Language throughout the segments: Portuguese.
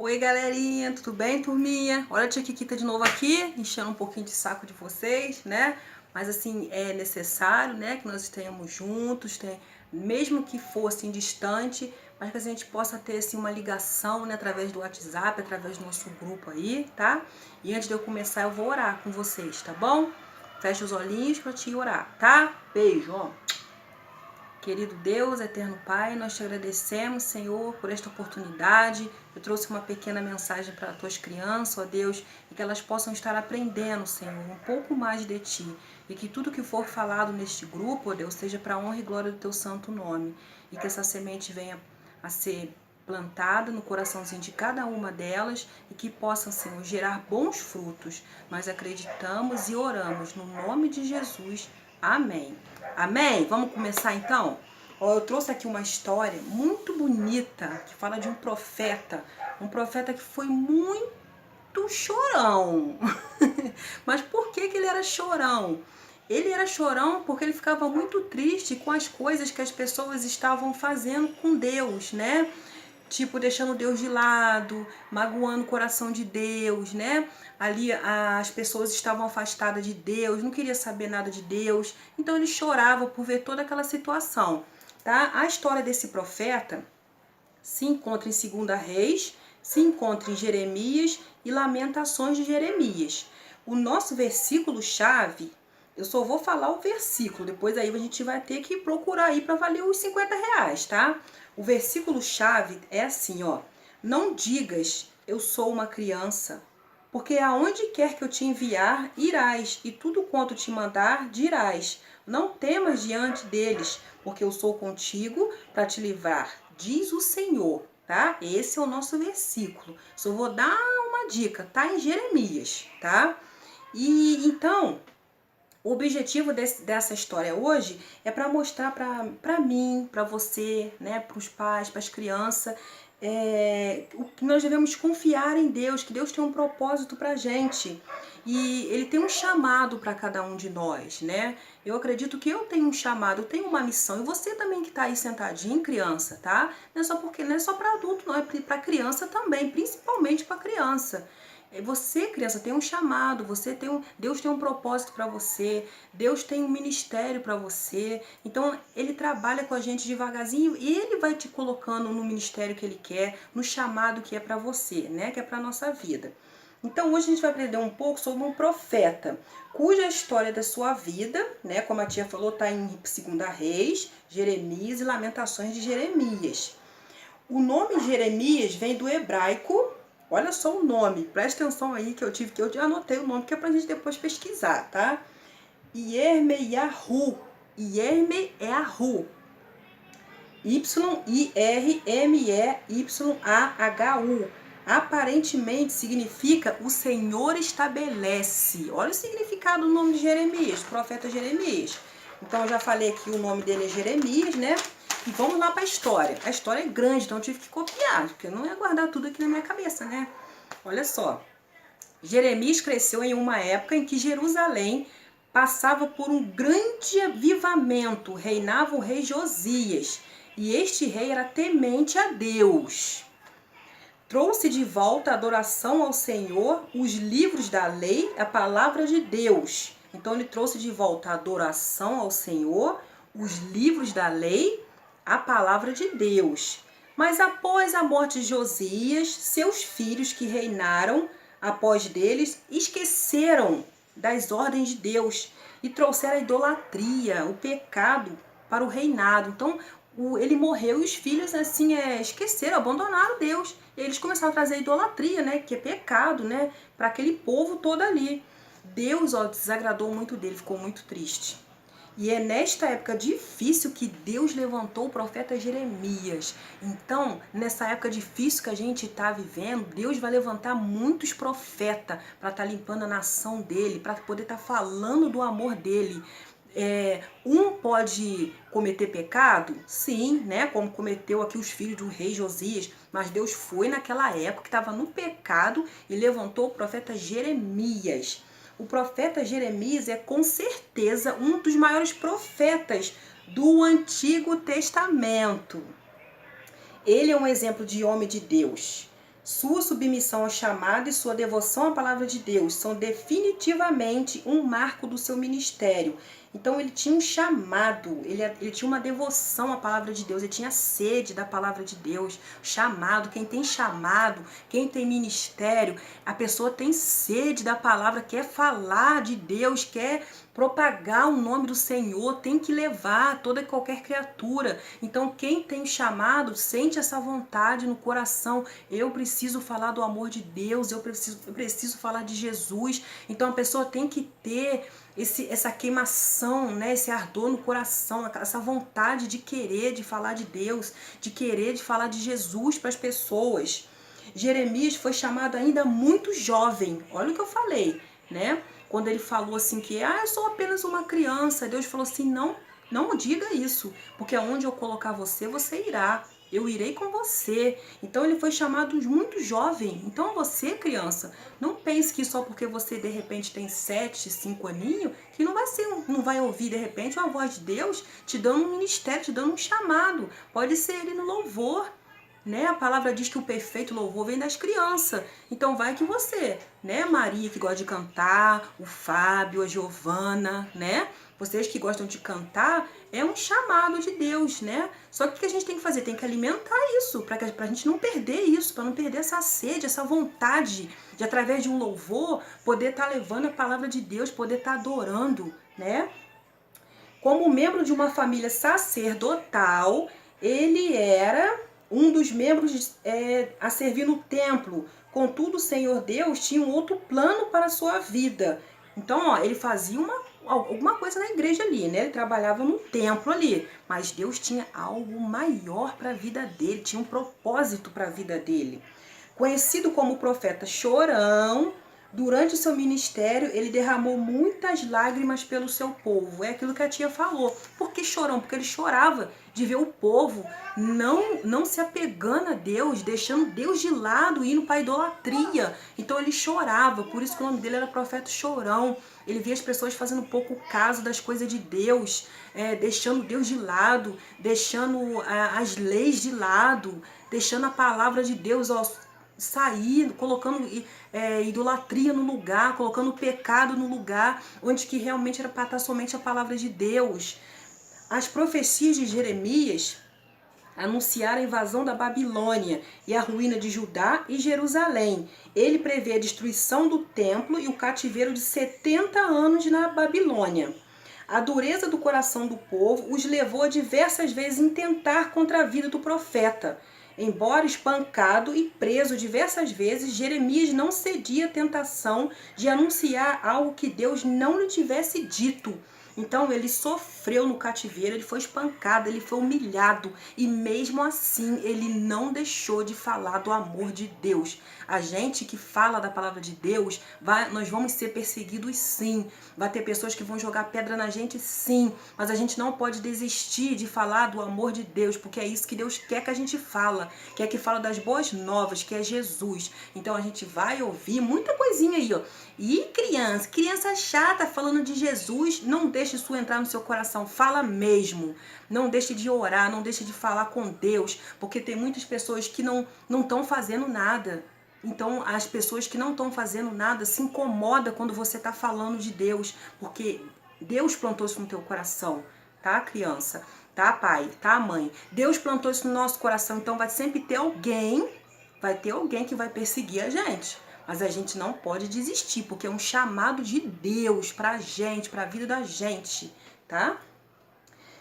Oi galerinha, tudo bem, turminha? Olha a tia Kikita de novo aqui, enchendo um pouquinho de saco de vocês, né? Mas assim, é necessário, né, que nós estejamos juntos, mesmo que fosse distante, mas que a gente possa ter assim uma ligação, né, através do WhatsApp, através do nosso grupo aí, tá? E antes de eu começar, eu vou orar com vocês, tá bom? Fecha os olhinhos pra te orar, tá? Beijo, ó. Querido Deus, eterno Pai, nós te agradecemos, Senhor, por esta oportunidade. Eu trouxe uma pequena mensagem para as tuas crianças, ó Deus, e que elas possam estar aprendendo, Senhor, um pouco mais de Ti. E que tudo que for falado neste grupo, ó Deus, seja para a honra e glória do Teu santo nome. E que essa semente venha a ser plantada no coraçãozinho de cada uma delas e que possam, Senhor, gerar bons frutos. Nós acreditamos e oramos no nome de Jesus. Amém. Amém? Vamos começar então? Ó, eu trouxe aqui uma história muito bonita que fala de um profeta que foi muito chorão. Mas por que ele era chorão? Ele era chorão porque ele ficava muito triste com as coisas que as pessoas estavam fazendo com Deus, né? Tipo, deixando Deus de lado, magoando o coração de Deus, né? Ali as pessoas estavam afastadas de Deus, não queria saber nada de Deus. Então ele chorava por ver toda aquela situação, tá? A história desse profeta se encontra em 2 Reis, se encontra em Jeremias e Lamentações de Jeremias. O nosso versículo-chave, eu só vou falar o versículo, depois aí a gente vai ter que procurar aí para valer os R$50, tá? O versículo-chave é assim, ó. Não digas, eu sou uma criança, porque aonde quer que eu te enviar, irás, e tudo quanto te mandar, dirás. Não temas diante deles, porque eu sou contigo para te livrar, diz o Senhor, tá? Esse é o nosso versículo. Só vou dar uma dica, tá em Jeremias, tá? E então, o objetivo dessa história hoje é para mostrar para mim, para você, né, para os pais, para as crianças, o que nós devemos confiar em Deus, que Deus tem um propósito para a gente. E Ele tem um chamado para cada um de nós, né? Eu acredito que eu tenho um chamado, eu tenho uma missão. E você também que está aí sentadinho, criança, tá? Não é só para adulto, não, é para criança também, principalmente para criança. Você, criança, tem um chamado, Deus tem um propósito para você, Deus tem um ministério para você. Então, Ele trabalha com a gente devagarzinho e Ele vai te colocando no ministério que Ele quer, no chamado que é para você, né? Que é para nossa vida. Então, hoje a gente vai aprender um pouco sobre um profeta, cuja história da sua vida, né? Como a tia falou, está em 2 Reis, Jeremias e Lamentações de Jeremias. O nome Jeremias vem do hebraico. Olha só o nome, presta atenção aí que eu anotei o nome que é pra gente depois pesquisar, tá? Yirmeyahu, Yirmeyahu, Y-I-R-M-E-Y-A-H-U. Aparentemente significa o Senhor estabelece. Olha o significado do nome de Jeremias, profeta Jeremias. Então eu já falei aqui o nome dele é Jeremias, né? E vamos lá para a história. A história é grande, então eu tive que copiar, porque eu não ia guardar tudo aqui na minha cabeça, né? Olha só. Jeremias cresceu em uma época em que Jerusalém passava por um grande avivamento. Reinava o rei Josias, e este rei era temente a Deus. Trouxe de volta a adoração ao Senhor, os livros da lei, a palavra de Deus. Então ele trouxe de volta a adoração ao Senhor, os livros da lei, a palavra de Deus. Mas após a morte de Josias, seus filhos que reinaram após deles esqueceram das ordens de Deus e trouxeram a idolatria, o pecado para o reinado. Então ele morreu e os filhos assim esqueceram, abandonaram Deus. E eles começaram a trazer a idolatria, né, que é pecado, né, para aquele povo todo ali. Deus, ó, desagradou muito dele, ficou muito triste. E é nesta época difícil que Deus levantou o profeta Jeremias. Então, nessa época difícil que a gente está vivendo, Deus vai levantar muitos profetas para estar limpando a nação dele, para poder estar falando do amor dele. Um pode cometer pecado? Sim, né? Como cometeu aqui os filhos do rei Josias. Mas Deus foi naquela época que estava no pecado e levantou o profeta Jeremias. O profeta Jeremias é com certeza um dos maiores profetas do Antigo Testamento. Ele é um exemplo de homem de Deus. Sua submissão ao chamado e sua devoção à palavra de Deus são definitivamente um marco do seu ministério. Então ele tinha um chamado, ele tinha uma devoção à palavra de Deus, ele tinha sede da palavra de Deus, chamado, quem tem ministério, a pessoa tem sede da palavra, quer falar de Deus, quer propagar o nome do Senhor, tem que levar toda e qualquer criatura. Então quem tem chamado, sente essa vontade no coração, eu preciso falar do amor de Deus, eu preciso falar de Jesus. Então a pessoa tem que ter essa queimação, né, esse ardor no coração, essa vontade de querer de falar de Deus, de querer de falar de Jesus para as pessoas. Jeremias foi chamado ainda muito jovem, olha o que eu falei, né? Quando ele falou assim que, eu sou apenas uma criança, Deus falou assim, não diga isso, porque aonde eu colocar você, você irá. Eu irei com você. Então ele foi chamado muito jovem. Então você, criança, não pense que só porque você de repente tem 7, 5 aninhos, que não vai ouvir de repente uma voz de Deus te dando um ministério, te dando um chamado. Pode ser ele no louvor, né? A palavra diz que o perfeito louvor vem das crianças. Então vai que você, né? Maria que gosta de cantar, o Fábio, a Giovana, né? Vocês que gostam de cantar, é um chamado de Deus, né? Só que o que a gente tem que fazer? Tem que alimentar isso, para a gente não perder isso, para não perder essa sede, essa vontade de, através de um louvor, poder estar levando a palavra de Deus, poder estar adorando, né? Como membro de uma família sacerdotal, ele era um dos membros a servir no templo. Contudo, o Senhor Deus tinha um outro plano para a sua vida. Então, ele fazia alguma coisa na igreja ali, né? Ele trabalhava no templo ali, mas Deus tinha algo maior para a vida dele, tinha um propósito para a vida dele. Conhecido como o profeta chorão, durante o seu ministério, ele derramou muitas lágrimas pelo seu povo. É aquilo que a tia falou. Por que chorão? Porque ele chorava de ver o povo não se apegando a Deus, deixando Deus de lado, indo para a idolatria. Então ele chorava, por isso que o nome dele era profeta chorão. Ele via as pessoas fazendo pouco caso das coisas de Deus, deixando Deus de lado, deixando as leis de lado, deixando a palavra de Deus, sair, colocando idolatria no lugar, colocando pecado no lugar, onde que realmente era para estar somente a palavra de Deus. As profecias de Jeremias anunciaram a invasão da Babilônia e a ruína de Judá e Jerusalém. Ele prevê a destruição do templo e o cativeiro de 70 anos na Babilônia. A dureza do coração do povo os levou a diversas vezes intentar contra a vida do profeta. Embora espancado e preso diversas vezes, Jeremias não cedia à tentação de anunciar algo que Deus não lhe tivesse dito. Então ele sofreu no cativeiro, ele foi espancado, ele foi humilhado e mesmo assim ele não deixou de falar do amor de Deus. A gente que fala da palavra de Deus, nós vamos ser perseguidos sim, vai ter pessoas que vão jogar pedra na gente sim, mas a gente não pode desistir de falar do amor de Deus, porque é isso que Deus quer que a gente fala, quer que fala das boas novas, que é Jesus. Então a gente vai ouvir muita coisinha aí, ó. E criança chata falando de Jesus, não deixe isso entrar no seu coração, fala mesmo. Não deixe de orar, não deixe de falar com Deus, porque tem muitas pessoas que não estão fazendo nada. Então as pessoas que não estão fazendo nada se incomodam quando você está falando de Deus, porque Deus plantou isso no teu coração, tá, criança? Tá, pai? Tá, mãe? Deus plantou isso no nosso coração, então vai sempre ter alguém, que vai perseguir a gente. Mas a gente não pode desistir, porque é um chamado de Deus pra gente, pra vida da gente, tá?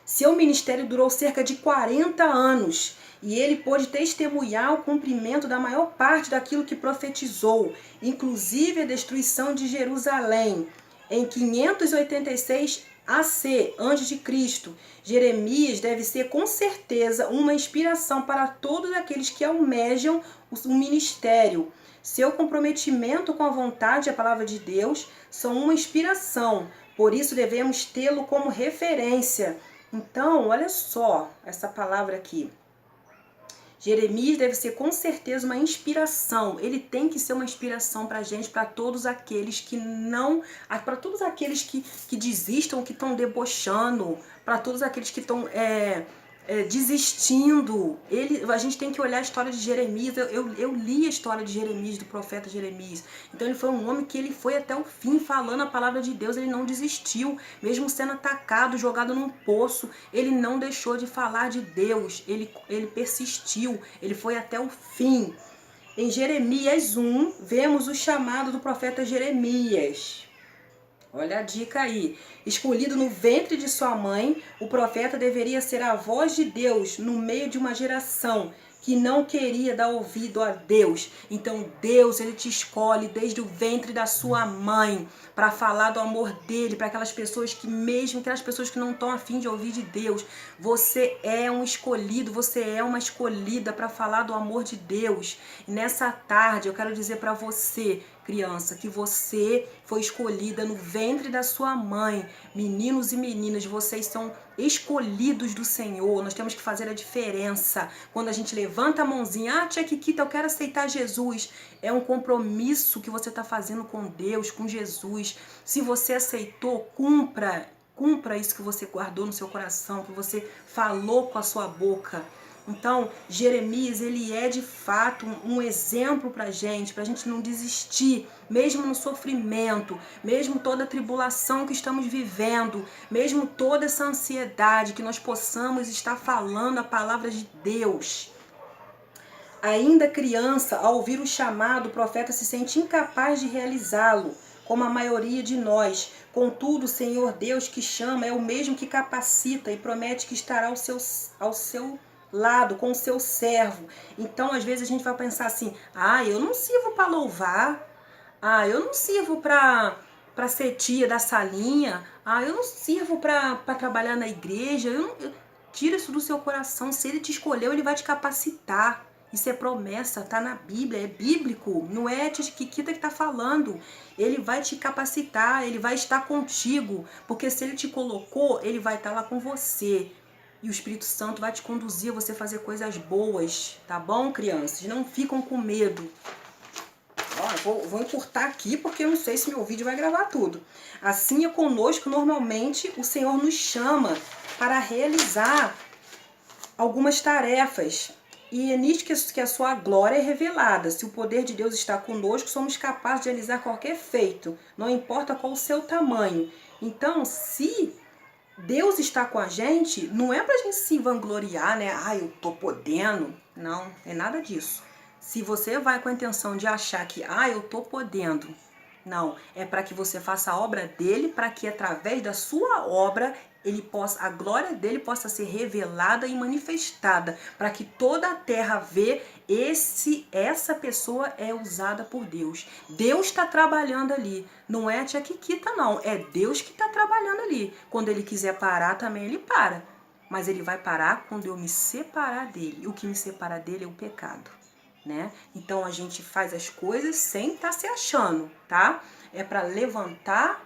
Seu ministério durou cerca de 40 anos e ele pôde testemunhar o cumprimento da maior parte daquilo que profetizou, inclusive a destruição de Jerusalém. Em 586 AC, antes de Cristo, Jeremias deve ser com certeza uma inspiração para todos aqueles que almejam o ministério. Seu comprometimento com a vontade e a palavra de Deus são uma inspiração, por isso devemos tê-lo como referência. Então, olha só essa palavra aqui. Jeremias deve ser com certeza uma inspiração. Ele tem que ser uma inspiração para a gente, para todos aqueles que para todos aqueles que desistam, que estão debochando, para todos aqueles que estão desistindo. A gente tem que olhar a história de Jeremias. Eu li a história de Jeremias, do profeta Jeremias. Então ele foi um homem que ele foi até o fim falando a palavra de Deus. Ele não desistiu, mesmo sendo atacado, jogado num poço. Ele não deixou de falar de Deus. Ele persistiu. Ele foi até o fim. Em Jeremias 1, vemos o chamado do profeta Jeremias. Olha a dica aí. Escolhido no ventre de sua mãe, o profeta deveria ser a voz de Deus no meio de uma geração que não queria dar ouvido a Deus. Então Deus, ele te escolhe desde o ventre da sua mãe para falar do amor dele para aquelas pessoas que, mesmo aquelas pessoas que não estão a fim de ouvir de Deus, você é um escolhido, você é uma escolhida para falar do amor de Deus. E nessa tarde eu quero dizer para você, criança, que você foi escolhida no ventre da sua mãe. Meninos e meninas, vocês são escolhidos do Senhor. Nós temos que fazer a diferença. Quando a gente levanta a mãozinha, tia Kikita, eu quero aceitar Jesus. É um compromisso que você está fazendo com Deus, com Jesus. Se você aceitou, cumpra isso que você guardou no seu coração, que você falou com a sua boca. Então, Jeremias, ele é de fato um exemplo pra gente não desistir, mesmo no sofrimento, mesmo toda a tribulação que estamos vivendo, mesmo toda essa ansiedade, que nós possamos estar falando a palavra de Deus. Ainda criança, ao ouvir o chamado, o profeta se sente incapaz de realizá-lo, como a maioria de nós. Contudo, o Senhor Deus que chama é o mesmo que capacita e promete que estará ao seu lado, com o seu servo. Então, às vezes a gente vai pensar assim, eu não sirvo para louvar, eu não sirvo para ser tia da salinha, eu não sirvo para trabalhar na igreja. Tira isso do seu coração. Se ele te escolheu, ele vai te capacitar. Isso é promessa, tá na Bíblia, é bíblico, não é a tia Kikita que tá falando. Ele vai te capacitar, ele vai estar contigo, porque se ele te colocou, ele vai estar lá com você. E o Espírito Santo vai te conduzir a você fazer coisas boas, tá bom, crianças? Não ficam com medo. Vou encurtar aqui porque eu não sei se meu vídeo vai gravar tudo. Assim é conosco, normalmente o Senhor nos chama para realizar algumas tarefas. E é nisto que a sua glória é revelada. Se o poder de Deus está conosco, somos capazes de realizar qualquer feito, não importa qual o seu tamanho. Então, se Deus está com a gente, não é pra gente se vangloriar, né? Eu tô podendo. Não, é nada disso. Se você vai com a intenção de achar que, eu tô podendo. Não, é para que você faça a obra dele, para que através da sua obra a glória dele possa ser revelada e manifestada, para que toda a terra vê essa pessoa é usada por Deus. Deus está trabalhando ali, não é a tia Kikita não, é Deus que está trabalhando ali. Quando ele quiser parar também ele para, mas ele vai parar quando eu me separar dele, e o que me separa dele é o pecado. Né? Então a gente faz as coisas sem estar se achando, tá? É para levantar,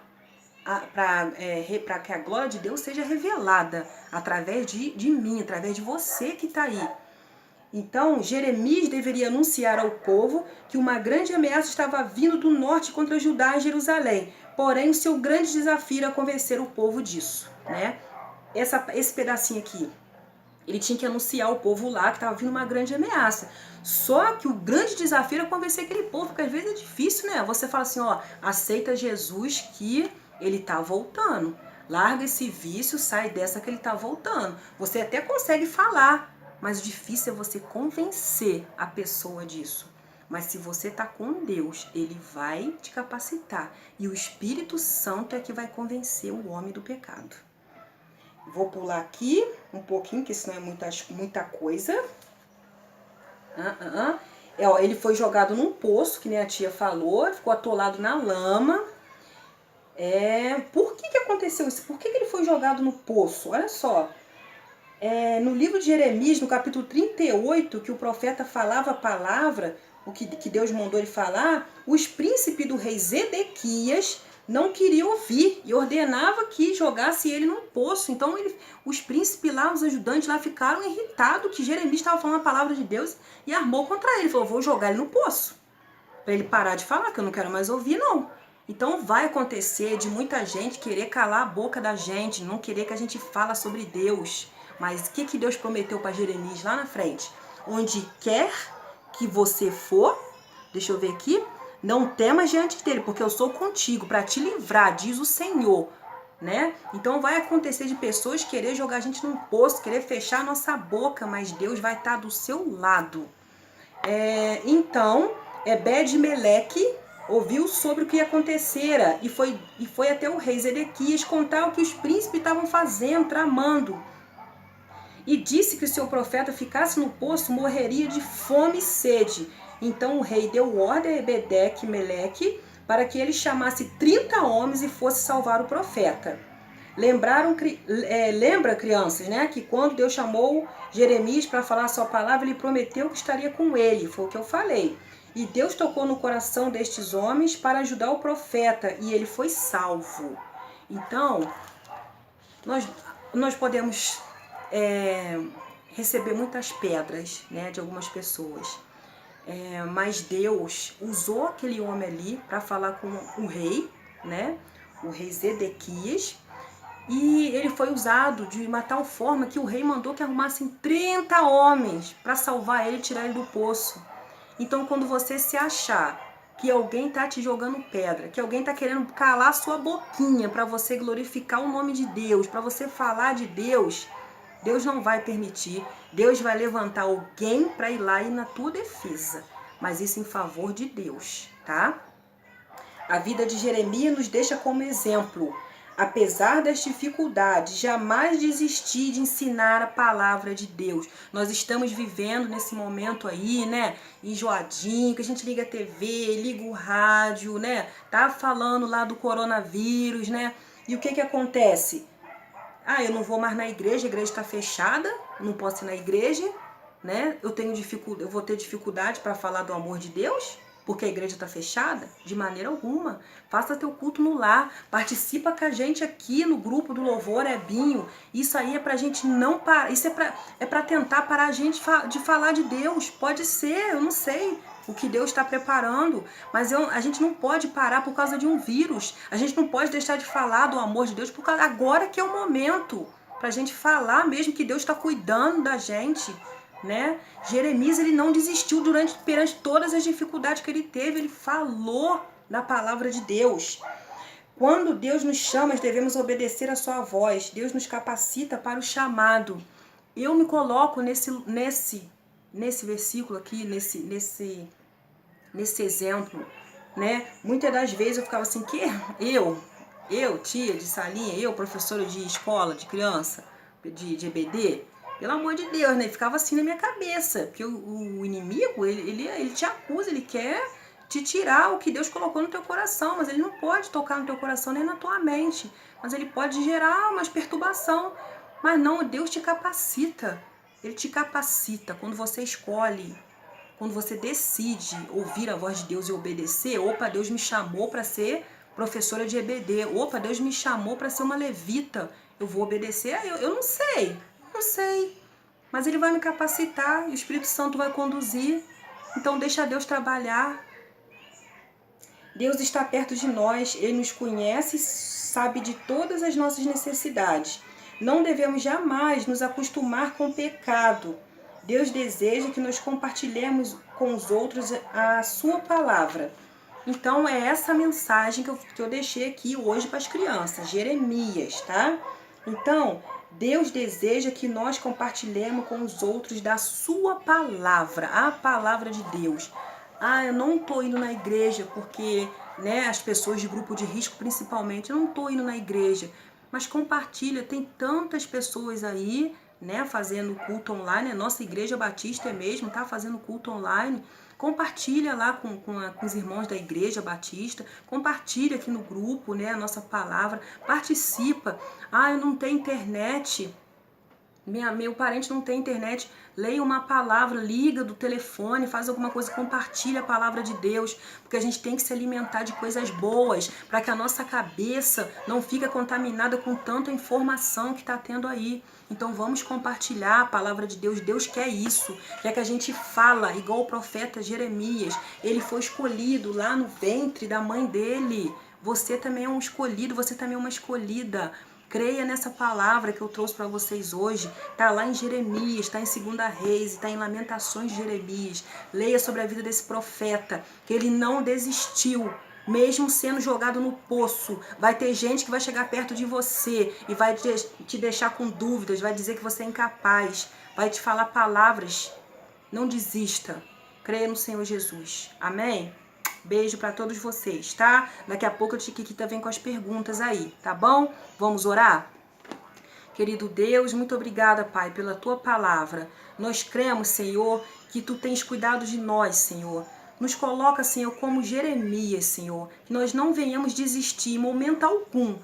para que a glória de Deus seja revelada através de mim, através de você que está aí. Então Jeremias deveria anunciar ao povo que uma grande ameaça estava vindo do norte contra Judá e Jerusalém. Porém, o seu grande desafio era convencer o povo disso, né? Esse pedacinho aqui. Ele tinha que anunciar ao povo lá que estava vindo uma grande ameaça. Só que o grande desafio era convencer aquele povo, porque às vezes é difícil, né? Você fala assim, aceita Jesus que ele tá voltando. Larga esse vício, sai dessa que ele tá voltando. Você até consegue falar, mas o difícil é você convencer a pessoa disso. Mas se você tá com Deus, ele vai te capacitar. E o Espírito Santo é que vai convencer o homem do pecado. Vou pular aqui um pouquinho, que senão é muita coisa. Ele foi jogado num poço, que nem a tia falou, ficou atolado na lama. Por que aconteceu isso? Por que ele foi jogado no poço? Olha só. No livro de Jeremias, no capítulo 38, que o profeta falava a palavra, o que Deus mandou ele falar, os príncipes do rei Zedequias não queria ouvir e ordenava que jogasse ele num poço. Então os príncipes lá, os ajudantes lá ficaram irritados que Jeremias estava falando a palavra de Deus e armou contra ele. Falou, vou jogar ele no poço para ele parar de falar, que eu não quero mais ouvir não. Então vai acontecer de muita gente querer calar a boca da gente, não querer que a gente fala sobre Deus. Mas o que Deus prometeu para Jeremias lá na frente? Onde quer que você for, deixa eu ver aqui, não temas diante dele, porque eu sou contigo para te livrar, diz o Senhor. Né? Então vai acontecer de pessoas querer jogar a gente num poço, querer fechar a nossa boca, mas Deus vai estar do seu lado. Então, Ebed-Meleque ouviu sobre o que acontecera e foi até o rei Zedequias contar o que os príncipes estavam fazendo, tramando. E disse que se o profeta ficasse no poço, morreria de fome e sede. Então o rei deu ordem a Ebed-Meleque para que ele chamasse 30 homens e fosse salvar o profeta. Lembra, crianças, né, que quando Deus chamou Jeremias para falar a sua palavra, ele prometeu que estaria com ele, foi o que eu falei. E Deus tocou no coração destes homens para ajudar o profeta, e ele foi salvo. Então, nós podemos receber muitas pedras, né, de algumas pessoas. Mas Deus usou aquele homem ali para falar com o rei, né, o rei Zedequias, e ele foi usado de uma tal forma que o rei mandou que arrumassem 30 homens para salvar ele e tirar ele do poço. Então, quando você se achar que alguém está te jogando pedra, que alguém está querendo calar sua boquinha para você glorificar o nome de Deus, para você falar de Deus, Deus não vai permitir. Deus vai levantar alguém para ir lá e na tua defesa. Mas isso em favor de Deus, tá? A vida de Jeremias nos deixa como exemplo. Apesar das dificuldades, jamais desistir de ensinar a palavra de Deus. Nós estamos vivendo nesse momento aí, né, enjoadinho, que a gente liga a TV, liga o rádio, né, tá falando lá do coronavírus, né, e o que acontece? Eu não vou mais na igreja, a igreja está fechada, não posso ir na igreja, né, eu vou ter dificuldade para falar do amor de Deus? Porque a igreja está fechada? De maneira alguma. Faça teu culto no lar. Participa com a gente aqui no grupo do Louvor Ebinho. Isso aí é pra gente não parar. Isso é pra tentar parar a gente de falar de Deus. Pode ser, eu não sei o que Deus está preparando. Mas a gente não pode parar por causa de um vírus. A gente não pode deixar de falar do amor de Deus por causa, agora que é o momento. Pra gente falar mesmo que Deus está cuidando da gente. Né? Jeremias, ele não desistiu perante todas as dificuldades que ele teve, ele falou da palavra de Deus. Quando Deus nos chama, nós devemos obedecer a sua voz. Deus nos capacita para o chamado. Eu me coloco nesse versículo aqui, nesse exemplo, né? Muitas das vezes eu ficava assim, que eu, tia de salinha, eu, professora de escola, de criança, de EBD, pelo amor de Deus, né? Ficava assim na minha cabeça. Porque o inimigo, ele te acusa, ele quer te tirar o que Deus colocou no teu coração. Mas ele não pode tocar no teu coração nem na tua mente. Mas ele pode gerar umas perturbação. Mas não, Deus te capacita. Ele te capacita. Quando você escolhe, quando você decide ouvir a voz de Deus e obedecer. Opa, Deus me chamou para ser professora de EBD. Opa, Deus me chamou para ser uma levita. Eu vou obedecer? Eu não sei. Não sei, mas ele vai me capacitar e o Espírito Santo vai conduzir. Então deixa Deus trabalhar. Deus está perto de nós, Ele nos conhece e sabe de todas as nossas necessidades. Não devemos jamais nos acostumar com o pecado. Deus deseja que nós compartilhemos com os outros a sua palavra. Então é essa mensagem que eu deixei aqui hoje para as crianças, Jeremias, tá? Então, Deus deseja que nós compartilhemos com os outros da sua palavra, a palavra de Deus. Eu não estou indo na igreja porque, né, as pessoas de grupo de risco principalmente, eu não estou indo na igreja. Mas compartilha, tem tantas pessoas aí, né, fazendo culto online. A nossa igreja batista mesmo está fazendo culto online. Compartilha lá com os irmãos da igreja batista, compartilha aqui no grupo, né, a nossa palavra, participa. Eu não tenho internet, meu parente não tem internet, leia uma palavra, liga do telefone, faz alguma coisa, compartilha a palavra de Deus, porque a gente tem que se alimentar de coisas boas, para que a nossa cabeça não fique contaminada com tanta informação que está tendo aí. Então vamos compartilhar a palavra de Deus. Deus quer isso, quer que a gente fala, igual o profeta Jeremias. Ele foi escolhido lá no ventre da mãe dele. Você também é um escolhido, você também é uma escolhida. Creia nessa palavra que eu trouxe para vocês hoje. Está lá em Jeremias, está em 2 Reis, está em Lamentações de Jeremias. Leia sobre a vida desse profeta, que ele não desistiu. Mesmo sendo jogado no poço, vai ter gente que vai chegar perto de você e vai te deixar com dúvidas, vai dizer que você é incapaz, vai te falar palavras. Não desista. Creia no Senhor Jesus. Amém? Beijo para todos vocês, tá? Daqui a pouco a Chiquitita vem com as perguntas aí, tá bom? Vamos orar? Querido Deus, muito obrigada, Pai, pela Tua palavra. Nós cremos, Senhor, que Tu tens cuidado de nós, Senhor. Nos coloca, Senhor, como Jeremias, Senhor. Que nós não venhamos desistir em momento algum.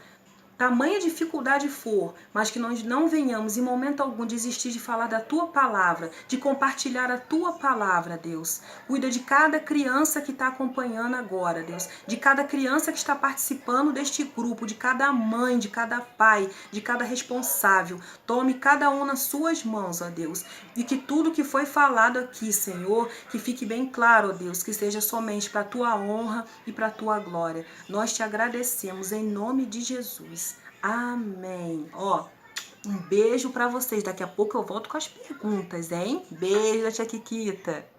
Tamanha dificuldade for, mas que nós não venhamos em momento algum desistir de falar da Tua palavra, de compartilhar a Tua palavra, Deus. Cuida de cada criança que está acompanhando agora, Deus. De cada criança que está participando deste grupo, de cada mãe, de cada pai, de cada responsável. Tome cada um nas suas mãos, ó Deus. E que tudo que foi falado aqui, Senhor, que fique bem claro, ó Deus, que seja somente para a Tua honra e para a Tua glória. Nós te agradecemos em nome de Jesus. Amém. Ó, um beijo pra vocês. Daqui a pouco eu volto com as perguntas, hein? Beijo, tia Kikita.